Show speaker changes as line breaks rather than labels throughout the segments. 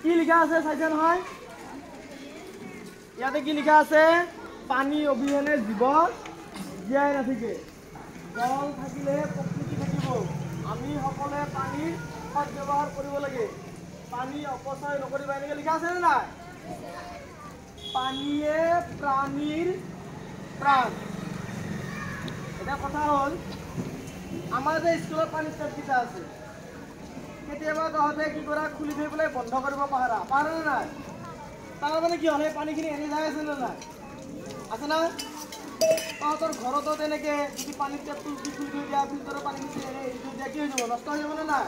কি লিখা আছে চাইছে নহয় ইয়াতে কি লিখা আছে পানী অবিহনে জীৱ জীয়াই নাথাকে জল থাকিলে প্ৰকৃতি থাকিব আমি সকলোৱে পানীৰ সৎ ব্যৱহাৰ কৰিব লাগে পানী অপচয় নকৰিবা এনেকৈ লিখা আছে নে নাই পানীয়ে প্ৰাণীৰ প্ৰাণ এটা কথা হ'ল আমাৰ যে স্কুলত পানী টেপকেইটা আছে কেতিয়াবা তহঁতে কি কৰা খুলি থৈ পেলাই বন্ধ কৰিব পাৰা নে নাই তাৰ মানে কি হ'ল এই পানীখিনি এনে যাই আছে নে নাই আছে না তহঁতৰ ঘৰতো তেনেকৈ যদি পানীৰ টেপটো খুলি থৈ দিয়া ফিল্টাৰৰ পানীখিনি এনে এৰি থৈ দিয়া কি হৈ যাব নষ্ট হৈ যাব নে নাই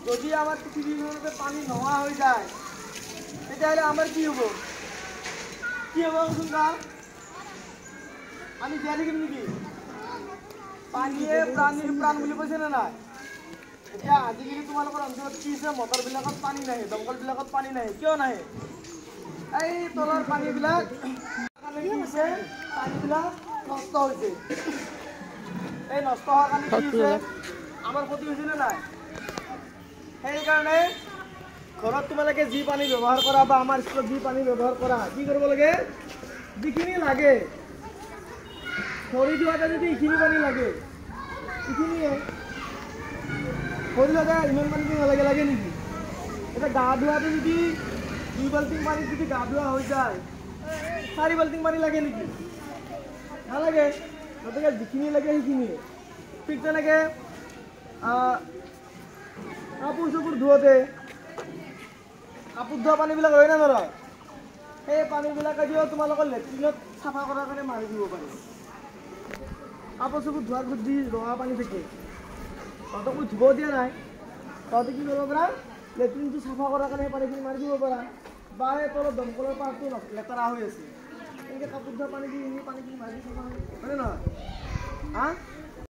যদি আমাৰ পৃথিৱীখনতে পানী নোহোৱা হৈ যায় তেতিয়াহ'লে আমাৰ কি হ'ব কচোন কা আমি জীয়াই থাকিম নেকি পানীয়ে প্ৰাণীৰ প্ৰাণ বুলি কৈছে নে নাই এতিয়া আজিকালি তোমালোকৰ অঞ্চলত কি হৈছে মটৰবিলাকত পানী নাহে দমকলবিলাকত পানী নাহে কিয় নাহে এই তলৰ পানীবিলাক কি হৈছে পানীবিলাক নষ্ট হৈছে এই নষ্ট হোৱাৰ কাৰণে কি হৈছে আমাৰ ক্ষতি হৈছে নে নাই সেইকাৰণে ঘৰত তোমালোকে যি পানী ব্যৱহাৰ কৰা বা আমাৰ স্কুলত যি পানী ব্যৱহাৰ কৰা কি কৰিব লাগে যিখিনি লাগে খৰি ধোৱাতে যদি এইখিনি পানী লাগে এইখিনিয়ে খৰি লগা ইমান পানী নালাগে লাগে নেকি এতিয়া গা ধোৱাতে যদি 2 বাল্টিং পানীত যদি গা ধোৱা হৈ যায় 4 বাল্টিং পানী লাগে নেকি নালাগে গতিকে যিখিনি লাগে সেইখিনিয়ে ঠিক তেনেকৈ কাপোৰ চাপোৰ ধোৱাতে কাপোৰ ধোৱা পানীবিলাক হয় না ধৰক সেই পানীবিলাকে দিও তোমালোকৰ লেট্ৰিনত চাফা কৰাৰ কাৰণে মাৰি দিব পাৰি কাপোৰ চাপোৰ ধোৱাৰ যদি ৰঙা পানী থাকে তহঁতক মই ধুব দিয়া নাই তহঁতে কি কৰিব পাৰা লেট্ৰিনটো চাফা কৰাৰ কাৰণে পানীখিনি মাৰি দিব পাৰা বা এই তলত দমকলৰ পাৰটো লেতেৰা হৈ আছে এনেকৈ কাপোৰ ধোৱা পানী দি পানীখিনি মাৰি চাফা হয়নে নহয়